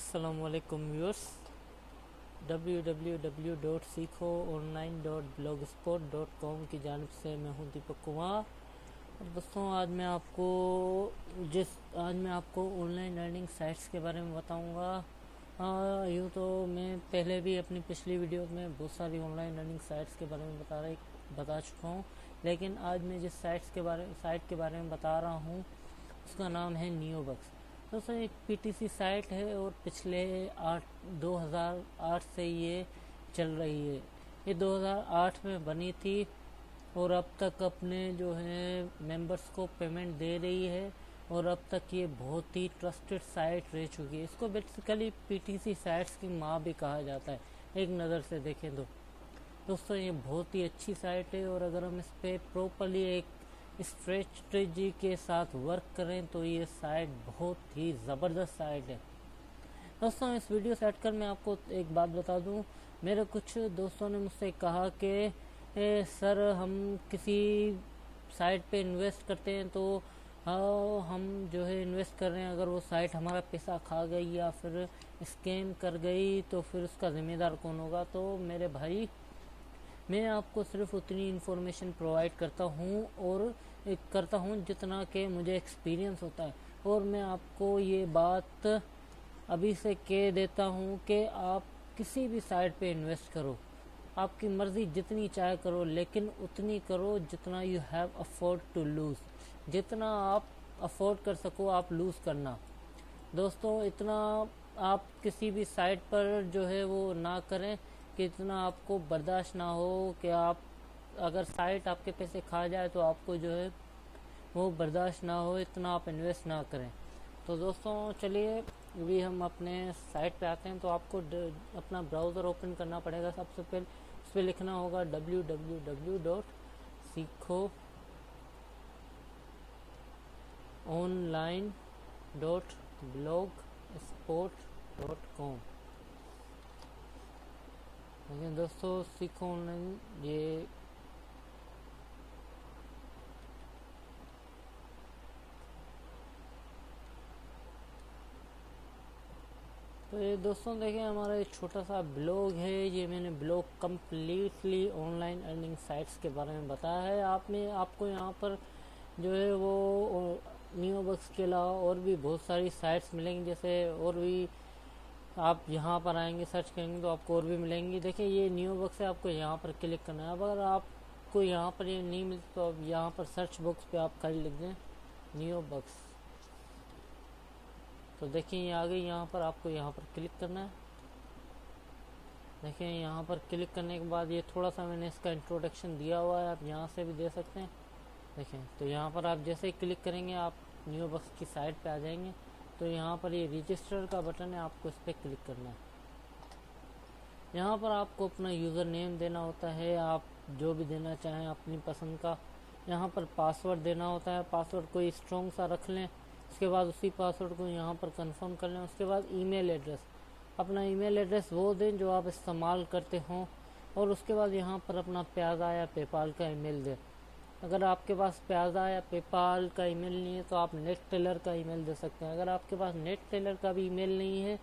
अस्सलामुअलैकुम व्यूअर्स। www.सीखोonline.blogspot.com की जानिब से मैं हूं दीपक कुमार। और दोस्तों आज मैं आपको ऑनलाइन लर्निंग साइट्स के बारे में बताऊंगा। यूँ तो मैं पहले भी अपनी पिछली वीडियो में बहुत सारी ऑनलाइन लर्निंग साइट्स के बारे में बता चुका हूँ, लेकिन आज मैं जिस साइट के बारे में बता रहा हूँ उसका नाम है नियोबक्स। दोस्तों एक पीटीसी साइट है और पिछले 2008 से ये चल रही है। ये 2008 में बनी थी और अब तक अपने जो है मेंबर्स को पेमेंट दे रही है और अब तक ये बहुत ही ट्रस्टेड साइट रह चुकी है। इसको बेसिकली पीटीसी साइट्स की माँ भी कहा जाता है एक नज़र से देखें तो। दोस्तों ये बहुत ही अच्छी साइट है और अगर हम इस पर प्रॉपरली एक स्ट्रेटजी के साथ वर्क करें तो ये साइट बहुत ही ज़बरदस्त साइट है। दोस्तों इस वीडियो से हटकर मैं आपको एक बात बता दूं, मेरे कुछ दोस्तों ने मुझसे कहा कि सर हम किसी साइट पे इन्वेस्ट करते हैं तो हम जो है इन्वेस्ट कर रहे हैं, अगर वो साइट हमारा पैसा खा गई या फिर स्कैम कर गई तो फिर उसका ज़िम्मेदार कौन होगा। तो मेरे भाई, मैं आपको सिर्फ उतनी इन्फॉर्मेशन प्रोवाइड करता हूँ जितना कि मुझे एक्सपीरियंस होता है। और मैं आपको ये बात अभी से कह देता हूँ कि आप किसी भी साइट पे इन्वेस्ट करो, आपकी मर्ज़ी जितनी चाहे करो, लेकिन उतनी करो जितना you have afford to lose. जितना आप अफोर्ड कर सको आप लूज़ करना। दोस्तों इतना आप किसी भी साइट पर जो है वो ना करें कि इतना आपको बर्दाश्त ना हो कि आप अगर साइट आपके पैसे खा जाए तो आपको जो है वो बर्दाश्त ना हो, इतना आप इन्वेस्ट ना करें। तो दोस्तों चलिए अभी हम अपने साइट पे आते हैं। तो आपको अपना ब्राउज़र ओपन करना पड़ेगा। सबसे पहले उस पर लिखना होगा www.सीखोonline.blogspot.com। लेकिन दोस्तों सीखो ऑनलाइन तो ये दोस्तों देखें हमारा एक छोटा सा ब्लॉग है। ये मैंने blog completely online earning sites के बारे में बताया है। आपको यहाँ पर जो है वो नियोबक्स के अलावा और भी बहुत सारी साइट्स मिलेंगी। जैसे और भी आप यहाँ पर आएंगे सर्च करेंगे तो आपको और भी मिलेंगी। देखिए ये नियोबक्स है, आपको यहाँ पर क्लिक करना है। अगर आपको यहाँ पर ये नहीं मिलती तो आप यहाँ पर सर्च बॉक्स पे आप खाली लिख दें नियोबक्स, तो देखिए ये आ गई। यहाँ पर आपको यहाँ पर क्लिक करना है। देखिए यहाँ पर क्लिक करने के बाद ये थोड़ा सा मैंने इसका इंट्रोडक्शन दिया हुआ है, आप यहाँ से भी दे सकते हैं। देखें तो यहाँ पर आप जैसे ही क्लिक करेंगे आप नियोबक्स की साइट पे आ जाएंगे। तो यहाँ पर ये रजिस्टर का बटन है, आपको इस पर क्लिक करना है। यहाँ पर आपको अपना यूज़र नेम देना होता है, आप जो भी देना चाहें अपनी पसंद का। यहाँ पर पासवर्ड देना होता है, पासवर्ड कोई स्ट्रॉन्ग सा रख लें। उसके बाद उसी पासवर्ड को यहाँ पर कंफर्म कर लें। उसके बाद ईमेल एड्रेस, अपना ईमेल एड्रेस वो दें जो आप इस्तेमाल करते हों। और उसके बाद यहाँ पर अपना प्याजा या पेपाल का ईमेल दें। अगर आपके पास प्याजा या पेपाल का ईमेल नहीं है तो आप नेट टेलर का ईमेल दे सकते हैं। अगर आपके पास नेट टेलर का भी ईमेल नहीं है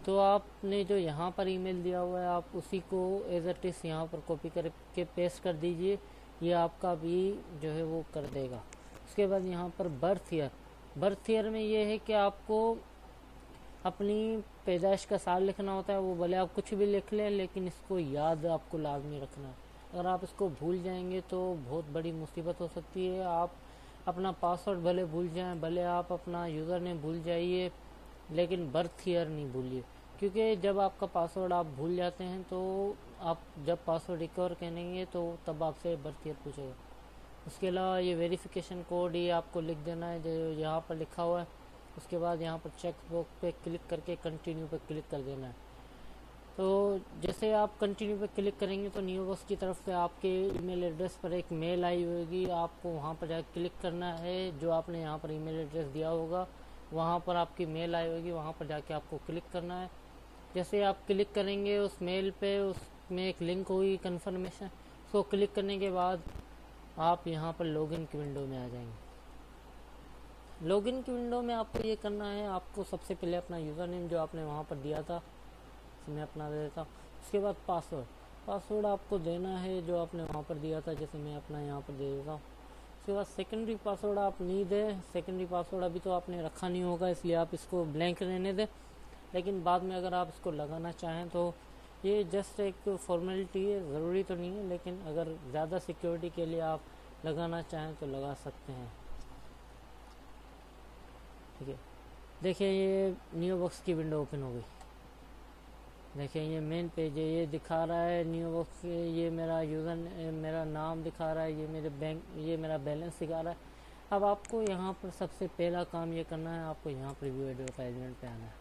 तो आपने जो यहाँ पर ईमेल दिया हुआ है आप उसी को एज इट इज़ यहाँ पर कॉपी करके पेस्ट कर दीजिए, ये आपका भी जो है वो कर देगा। उसके बाद यहाँ पर बर्थ ईयर में ये है कि आपको अपनी पैदाइश का साल लिखना होता है। वो भले आप कुछ भी लिख लें लेकिन इसको याद आपको लाजमी रखना है। अगर आप इसको भूल जाएंगे तो बहुत बड़ी मुसीबत हो सकती है। आप अपना पासवर्ड भले भूल जाएं, भले आप अपना यूज़र नेम भूल जाइए, लेकिन बर्थ ईयर नहीं भूलिए। क्योंकि जब आपका पासवर्ड आप भूल जाते हैं तो आप जब पासवर्ड रिकवर करेंगे तो तब आपसे बर्थ ईयर पूछेगा। उसके अलावा ये वेरिफिकेशन कोड ये आपको लिख देना है जो यहाँ पर लिखा हुआ है। उसके बाद यहाँ पर चेक बॉक्स पे क्लिक करके कंटिन्यू पे क्लिक कर देना है। तो जैसे आप कंटिन्यू पे क्लिक करेंगे तो नियोबक्स की तरफ से आपके ईमेल एड्रेस पर एक मेल आई होगी, आपको वहाँ पर जाकर क्लिक करना है। जो आपने यहाँ पर ईमेल एड्रेस दिया होगा वहाँ पर आपकी मेल आई होगी, वहाँ पर जाके आपको क्लिक करना है। जैसे आप क्लिक करेंगे उस मेल पे, उसमें एक लिंक होगी कन्फर्मेशन, उसको क्लिक करने के बाद आप यहाँ पर लॉगिन की विंडो में आ जाएंगे। लॉगिन की विंडो में आपको ये करना है, आपको सबसे पहले अपना यूज़र नेम जो आपने वहाँ पर दिया था मैं अपना दे देता हूँ। उसके बाद पासवर्ड आपको देना है जो आपने वहाँ पर दिया था, जैसे मैं अपना यहाँ पर दे देता हूँ। उसके बाद सेकेंडरी पासवर्ड आप नहीं दें, सेकेंडरी पासवर्ड अभी तो आपने रखा नहीं होगा इसलिए आप इसको ब्लैंक रहने दें, लेकिन बाद में अगर आप इसको लगाना चाहें तो ये जस्ट एक फॉर्मेलिटी है, ज़रूरी तो नहीं है, लेकिन अगर ज़्यादा सिक्योरिटी के लिए आप लगाना चाहें तो लगा सकते हैं। ठीक है, देखिए ये न्यू बॉक्स की विंडो ओपन हो गई। देखिए ये मेन पेज है, ये दिखा रहा है न्यू बॉक्स, ये मेरा मेरा नाम दिखा रहा है, ये मेरे बैंक, ये मेरा बैलेंस दिखा रहा है। अब आपको यहाँ पर सबसे पहला काम ये करना है, आपको यहाँ पर व्यू एडवर्टाइजमेंट पे आना है।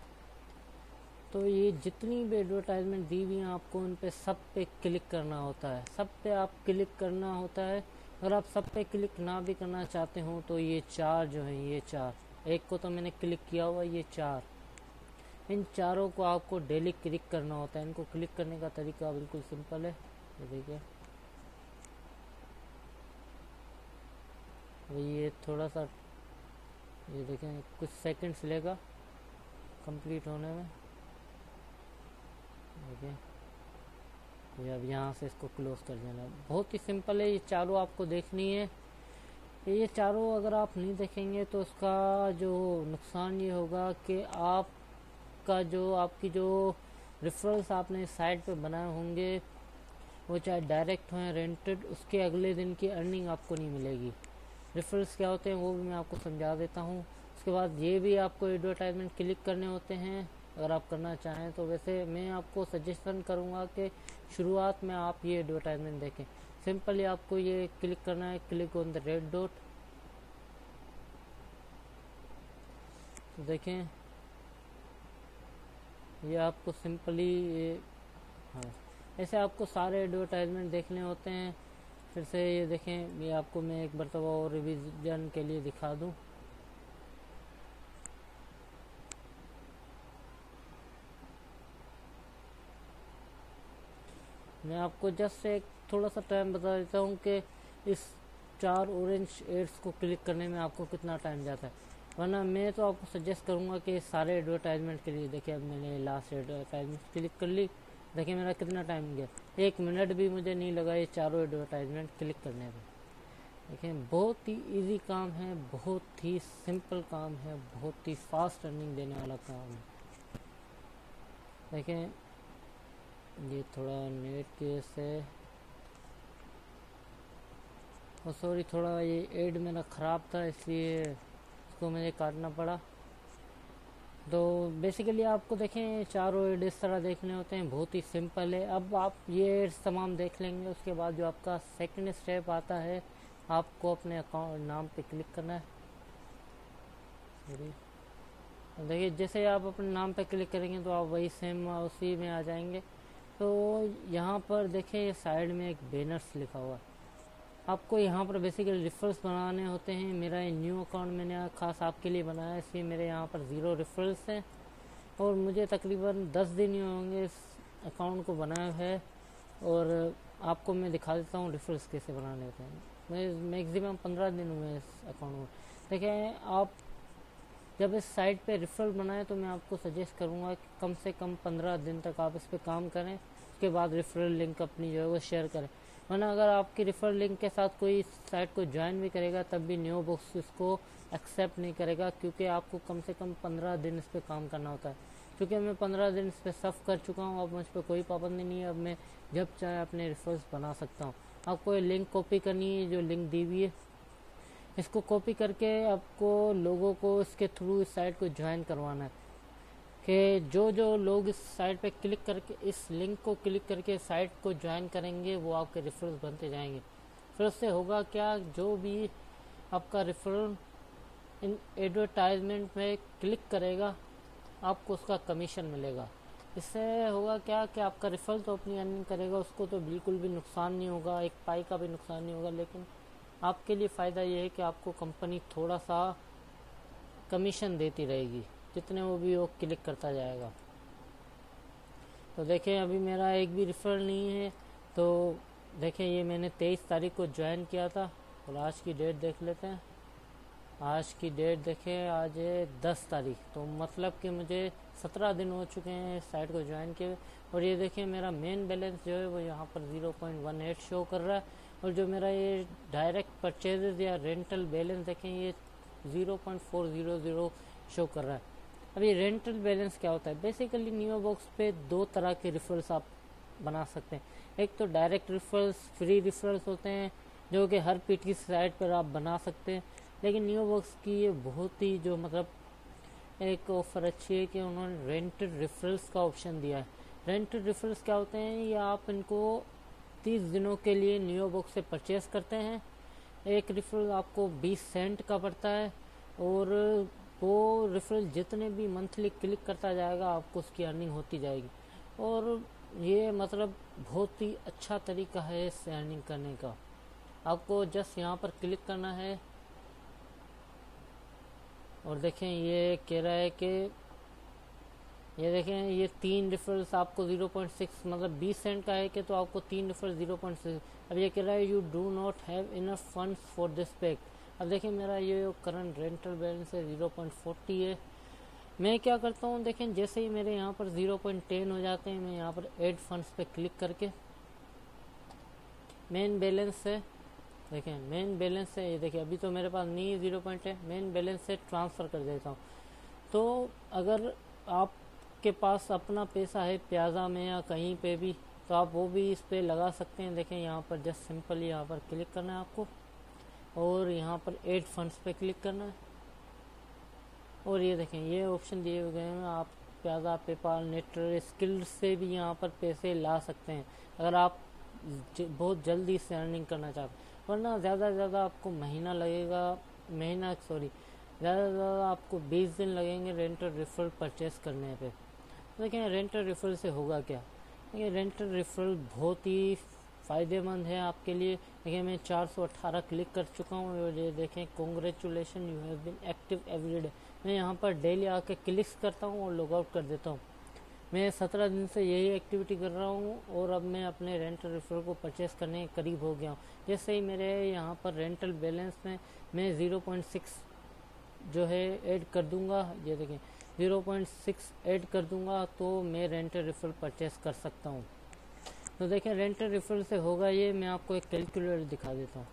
तो ये जितनी भी एडवर्टाइजमेंट दी हुई हैं आपको उन पे सब पे क्लिक करना होता है, सब पे आप क्लिक करना होता है। अगर आप सब पे क्लिक ना भी करना चाहते हो तो ये 4 जो है, ये 4, एक को तो मैंने क्लिक किया हुआ, ये 4, इन चारों को आपको डेली क्लिक करना होता है। इनको क्लिक करने का तरीका बिल्कुल सिंपल है, ये देखिए ये थोड़ा सा, ये देखें कुछ सेकंड्स लेगा कंप्लीट होने में। देखिए ये अब यहाँ से इसको क्लोज कर देना, बहुत ही सिंपल है। ये चारों आपको देखनी है, ये चारों अगर आप नहीं देखेंगे तो उसका जो नुकसान ये होगा कि आपका जो आपकी जो रेफरल्स आपने साइट पे बनाए होंगे वो चाहे डायरेक्ट हो या रेंटेड, उसके अगले दिन की अर्निंग आपको नहीं मिलेगी। रेफरल्स क्या होते हैं वो भी मैं आपको समझा देता हूँ। उसके बाद ये भी आपको एडवर्टाइजमेंट क्लिक करने होते हैं अगर आप करना चाहें तो। वैसे मैं आपको सजेशन करूँगा कि शुरुआत में आप ये एडवर्टाइजमेंट देखें। सिंपली आपको ये क्लिक करना है, click on the red dot. तो देखें ये आपको सिंपली हाँ, ऐसे आपको सारे एडवर्टाइजमेंट देखने होते हैं। फिर से ये देखें, ये आपको मैं एक मरतबा और रिवीजन के लिए दिखा दूं। मैं आपको जस्ट एक थोड़ा सा टाइम बता देता हूँ कि इस 4 ऑरेंज एड्स को क्लिक करने में आपको कितना टाइम जाता है, वरना मैं तो आपको सजेस्ट करूँगा कि सारे एडवर्टाइजमेंट के लिए देखिए अब मैंने लास्ट एडवर्टाइजमेंट क्लिक कर ली। देखिए मेरा कितना टाइम गया, 1 मिनट भी मुझे नहीं लगा ये चारों एडवर्टाइजमेंट क्लिक करने में। देखिए बहुत ही इजी काम है, बहुत ही सिंपल काम है, बहुत ही फास्ट अर्निंग देने वाला काम है। देखें ये थोड़ा नेट की वजह से, और सॉरी थोड़ा ये एड मेरा ख़राब था इसलिए इसको मुझे काटना पड़ा। तो बेसिकली आपको देखें चारों एड इस तरह देखने होते हैं, बहुत ही सिंपल है। अब आप ये एड्स तमाम देख लेंगे, उसके बाद जो आपका सेकंड स्टेप आता है आपको अपने अकाउंट नाम पे क्लिक करना है। देखिए जैसे आप अपने नाम पे क्लिक करेंगे तो आप वही सेम उसी में आ जाएंगे। तो यहाँ पर देखें ये साइड में एक बैनर्स लिखा हुआ है, आपको यहाँ पर बेसिकली रेफरल्स बनाने होते हैं। मेरा ये न्यू अकाउंट मैंने खास आपके लिए बनाया है, इसलिए मेरे यहाँ पर 0 रेफरल्स हैं और मुझे तकरीबन 10 दिन ही होंगे इस अकाउंट को बनाए हुए। और आपको मैं दिखा देता हूँ रेफरल्स कैसे बनाने होते हैं। मैं मैक्सिमम 15 दिन हुए इस अकाउंट में। देखें आप जब इस साइट पे रेफरल बनाए तो मैं आपको सजेस्ट करूँगा कि कम से कम 15 दिन तक आप इस पर काम करें, उसके बाद रेफरल लिंक अपनी जो है वो शेयर करें। वरना अगर आपकी रेफरल लिंक के साथ कोई साइट को ज्वाइन भी करेगा तब भी न्यू बॉक्स इसको एक्सेप्ट नहीं करेगा, क्योंकि आपको कम से कम 15 दिन इस पर काम करना होता है। क्योंकि मैं 15 दिन इस पर सर्व कर चुका हूँ, अब मुझ पर कोई पाबंदी नहीं है, अब मैं जब चाहे अपने रेफरल्स बना सकता हूँ। आपको ये लिंक कॉपी करनी है, जो लिंक दी हुई है इसको कॉपी करके आपको लोगों को इसके थ्रू इस साइट को ज्वाइन करवाना है। कि जो लोग इस साइट पे क्लिक करके इस लिंक को क्लिक करके साइट को ज्वाइन करेंगे वो आपके रेफरल्स बनते जाएंगे। फिर उससे होगा क्या, जो भी आपका रेफरल इन एडवर्टाइजमेंट में क्लिक करेगा आपको उसका कमीशन मिलेगा। इससे होगा क्या कि आपका रेफरल तो अपनी अर्निंग करेगा, उसको तो बिल्कुल भी नुकसान नहीं होगा, एक पाई का भी नुकसान नहीं होगा, लेकिन आपके लिए फ़ायदा ये है कि आपको कंपनी थोड़ा सा कमीशन देती रहेगी जितने वो भी वो क्लिक करता जाएगा। तो देखें अभी मेरा एक भी रेफरल नहीं है। तो देखें ये मैंने 23 तारीख को ज्वाइन किया था और आज की डेट देख लेते हैं। आज की डेट देखें, आज है 10 तारीख, तो मतलब कि मुझे 17 दिन हो चुके हैं साइट को ज्वाइन किए। और ये देखिए मेरा मेन बैलेंस जो है वो यहाँ पर 0.18 शो कर रहा है, और जो मेरा ये डायरेक्ट परचेजेस या रेंटल बैलेंस देखें ये 0.400 शो कर रहा है। अब ये रेंटल बैलेंस क्या होता है? बेसिकली न्यू बॉक्स पे दो तरह के रिफरल्स आप बना सकते हैं। एक तो डायरेक्ट रिफरल्स, फ्री रिफरल्स होते हैं जो कि हर पीटी साइट पर आप बना सकते हैं। लेकिन न्यू बॉक्स की ये बहुत ही जो मतलब एक ऑफर अच्छी है कि उन्होंने रेंटेड रेफरल्स का ऑप्शन दिया है। रेंटेड रेफरल्स क्या होते हैं? ये आप इनको 30 दिनों के लिए न्यू बॉक्स से परचेस करते हैं। एक रेफरल आपको 20 सेंट का पड़ता है, और वो रेफरल जितने भी मंथली क्लिक करता जाएगा आपको उसकी अर्निंग होती जाएगी। और ये मतलब बहुत ही अच्छा तरीका है इससे अर्निंग करने का। आपको जस्ट यहाँ पर क्लिक करना है, और देखें ये कह रहा है कि ये देखें ये 3 रेफरल्स आपको 0.6 मतलब 20 सेंट का है कि तो आपको 3 रेफरल 0.6। अब ये कह रहा है you do not have enough funds for this pack. अब देखिए मेरा ये करंट रेंटल बैलेंस है 0.40 है। मैं क्या करता हूँ, देखें जैसे ही मेरे यहाँ पर 0.10 हो जाते हैं, मैं यहाँ पर ऐड फंड्स पे क्लिक करके मेन बैलेंस है, देखें मेन बैलेंस है, ये देखिए अभी तो मेरे पास नहीं है 0.10, मेन बैलेंस से ट्रांसफ़र कर देता हूँ। तो अगर आपके पास अपना पैसा है प्याजा में या कहीं पे भी, तो आप वो भी इस पे लगा सकते हैं। देखें यहाँ पर जस्ट सिंपल यहाँ पर क्लिक करना है आपको, और यहाँ पर ऐड फंड्स पे क्लिक करना है, और ये देखें ये ऑप्शन दिए हुए हैं। आप प्याजा, पेपाल, नेटर, स्किल से भी यहाँ पर पैसे ला सकते हैं अगर आप बहुत जल्दी से अर्निंग करना चाहते हैं। वरना ज़्यादा से ज़्यादा आपको महीना लगेगा, ज़्यादा से ज़्यादा आपको 20 दिन लगेंगे रेंटल रेफरल परचेस करने पे। देखिए रेंटल रेफरल से होगा क्या? देखिए रेंटल रेफरल बहुत ही फ़ायदेमंद है आपके लिए। देखिए मैं 418 क्लिक कर चुका हूँ, और ये देखें congratulation you have been active every day. मैं यहाँ पर डेली आके क्लिक्स करता हूँ और लॉग आउट कर देता हूँ। मैं 17 दिन से यही एक्टिविटी कर रहा हूँ, और अब मैं अपने रेंटल रेफरल को परचेस करने के करीब हो गया हूँ। जैसे ही मेरे यहाँ पर रेंटल बैलेंस में मैं 0.6 जो है ऐड कर दूंगा, ये देखें 0.6 ऐड कर दूंगा, तो मैं रेंटल रेफरल परचेस कर सकता हूँ। तो देखें रेंटल रेफरल से होगा ये। मैं आपको एक कैलकुलेटर दिखा देता हूँ।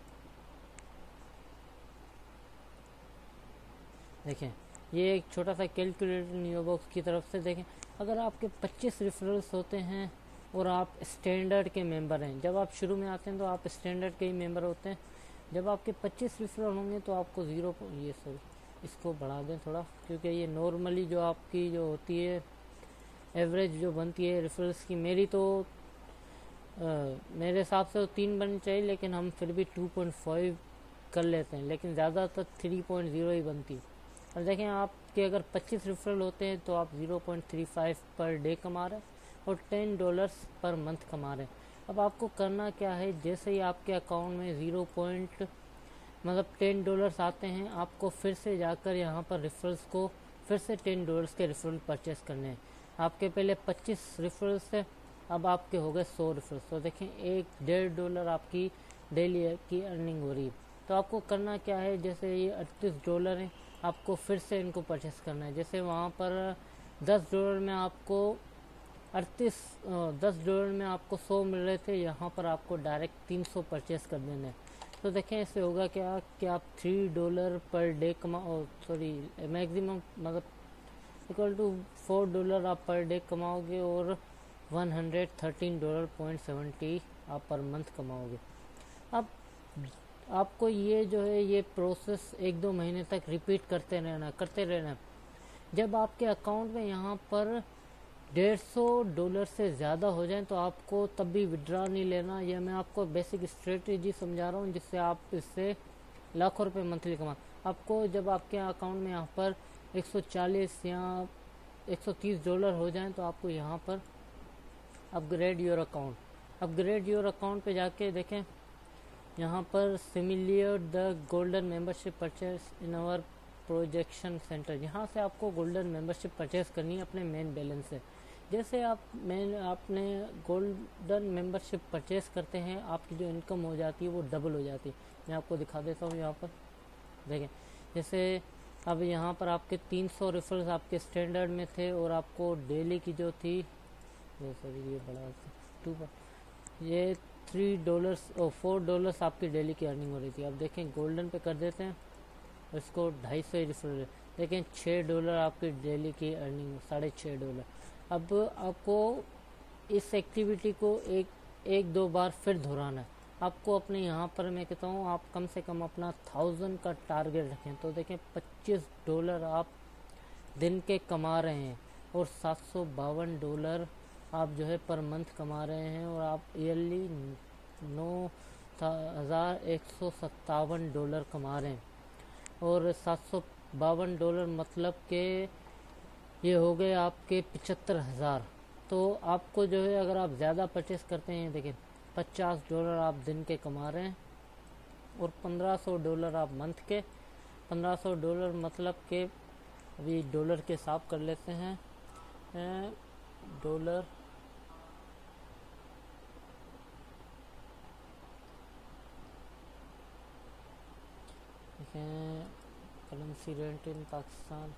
देखें ये एक छोटा सा कैलकुलेटर न्यू बॉक्स की तरफ से। देखें अगर आपके 25 रेफरल्स होते हैं और आप स्टैंडर्ड के मेंबर हैं, जब आप शुरू में आते हैं तो आप स्टैंडर्ड के ही मेंबर होते हैं। जब आपके 25 रेफरल होंगे तो आपको इसको बढ़ा दें थोड़ा, क्योंकि ये नॉर्मली जो आपकी जो होती है एवरेज जो बनती है रेफरल्स की, मेरी तो मेरे हिसाब से तो 3 बननी चाहिए, लेकिन हम फिर भी 2.5 कर लेते हैं, लेकिन ज़्यादातर 3.0 ही बनती है। और देखें आपके अगर 25 रेफरल होते हैं तो आप 0.35 पर डे कमा रहे हैं, और $10 पर मंथ कमा रहे हैं। अब आपको करना क्या है, जैसे ही आपके अकाउंट में $10 आते हैं, आपको फिर से जाकर यहाँ पर रेफरल्स को फिर से $10 के रेफरल परचेस करने हैं। आपके पहले 25 रेफरल्स थे, अब आपके हो गए 100 रेफरल्स। तो देखें $1.5 आपकी डेली की अर्निंग हो रही है। तो आपको करना क्या है, जैसे ये $38 है, आपको फिर से इनको परचेस करना है। जैसे वहाँ पर $10 में आपको $10 में आपको 100 मिल रहे थे, यहाँ पर आपको डायरेक्ट 300 परचेस कर देने हैं। तो देखें इससे होगा क्या कि आप $3 पर डे मैक्सिमम मतलब इक्वल टू $4 आप पर डे कमाओगे, और $113.70 आप पर मंथ कमाओगे। अब आपको ये जो है ये प्रोसेस 1-2 महीने तक रिपीट करते रहना। जब आपके अकाउंट में यहाँ पर $150 से ज़्यादा हो जाए तो आपको तब भी विड्रॉ नहीं लेना। यह मैं आपको बेसिक स्ट्रेटजी समझा रहा हूँ, जिससे आप इससे लाखों रुपए मंथली कमा। आपको जब आपके अकाउंट में यहाँ पर 140 या $130 हो जाएं तो आपको यहाँ पर अपग्रेड योर अकाउंट पे जाके देखें, यहाँ पर similar the golden membership purchase in our projection centre, यहाँ से आपको गोल्डन मेंबरशिप परचेस करनी है अपने मेन बैलेंस से। जैसे आपने गोल्डन मेंबरशिप परचेस करते हैं, आपकी जो इनकम हो जाती है वो डबल हो जाती है। मैं आपको दिखा देता हूँ यहाँ पर। देखें जैसे अब यहाँ पर आपके 300 रेफरल्स आपके स्टैंडर्ड में थे और आपको डेली की जो थी ये बड़ा टू ये $3 और $4 आपकी डेली की अर्निंग हो रही थी। अब देखें गोल्डन पे कर देते हैं, इसको 250 रेफरल, देखें $6 आपकी डेली की अर्निंग, $6.5। अब आपको इस एक्टिविटी को एक दो बार फिर दोहराना है। आपको अपने यहाँ पर मैं कहता हूँ आप कम से कम अपना 1000 का टारगेट रखें। तो देखें $25 आप दिन के कमा रहे हैं और $752 आप जो है पर मंथ कमा रहे हैं और आप ईयरली $9,157 कमा रहे हैं। और $752 मतलब के ये हो गए आपके 75,000। तो आपको जो है अगर आप ज़्यादा परचेस करते हैं, देखें $50 आप दिन के कमा रहे हैं और $1500 आप मंथ के। $1500 मतलब के अभी डॉलर के हिसाब कर लेते हैं। Dollar currency rate in Pakistan,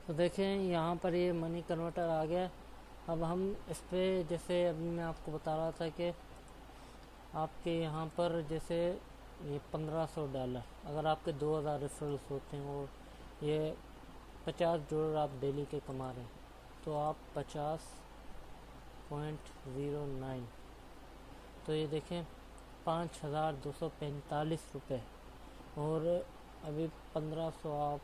तो देखें यहाँ पर ये मनी कन्वर्टर आ गया। अब हम इस पर जैसे अभी मैं आपको बता रहा था कि आपके यहाँ पर जैसे ये $1500 अगर आपके 2000 रेफरल्स होते हैं और ये $50 आप डेली के कमा रहे हैं, तो आप 50.09, तो ये देखें $5245 और अभी 1500 आप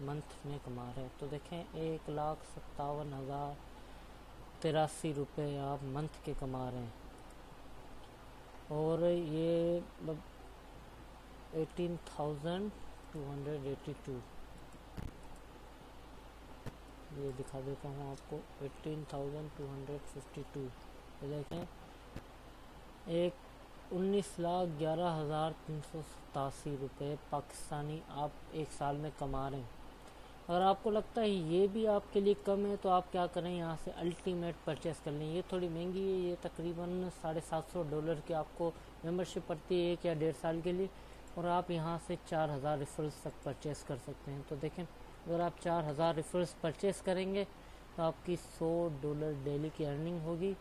मंथ में कमा रहे हैं। तो देखें $1,57,083 आप मंथ के कमा रहे हैं और ये 18,282, ये दिखा देता हूँ आपको 18,252। ये देखें 19,11,387 पाकिस्तानी आप एक साल में कमा रहे हैं। अगर आपको लगता है ये भी आपके लिए कम है तो आप क्या करें, यहाँ से अल्टीमेट परचेस कर लें। ये थोड़ी महंगी है, ये तकरीबन $750 की आपको मेंबरशिप पड़ती है 1 या 1.5 साल के लिए और आप यहाँ से 4000 रेफरल्स तक परचेस कर सकते हैं। तो देखें अगर आप 4000 रेफरल्स परचेस करेंगे तो आपकी $100 डेली की अर्निंग होगी।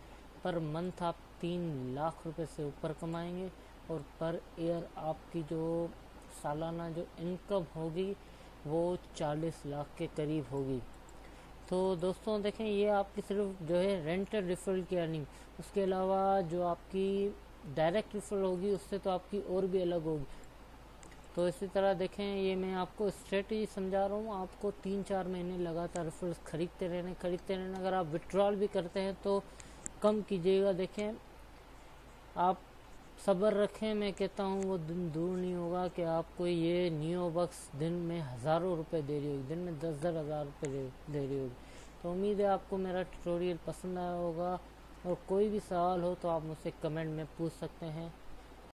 पर मंथ आप 3 लाख रुपए से ऊपर कमाएंगे और पर ईयर आपकी जो सालाना जो इनकम होगी वो 40 लाख के करीब होगी। तो दोस्तों देखें ये आपकी सिर्फ जो है रेंटल रेफरल की अर्निंग, उसके अलावा जो आपकी डायरेक्ट रेफरल होगी उससे तो आपकी और भी अलग होगी। तो इसी तरह देखें ये मैं आपको स्ट्रेटजी समझा रहा हूँ, आपको 3-4 महीने लगातार रेफरल्स खरीदते रहना। अगर आप विड्रॉल भी करते हैं तो कम कीजिएगा। देखें आप सब्र रखें, मैं कहता हूँ वो दिन दूर नहीं होगा कि आपको ये नियोबक्स दिन में हज़ारों रुपए दे रही होगी, दिन में 10-10 हज़ार रुपये दे रही होगी। तो उम्मीद है आपको मेरा ट्यूटोरियल पसंद आया होगा और कोई भी सवाल हो तो आप मुझसे कमेंट में पूछ सकते हैं।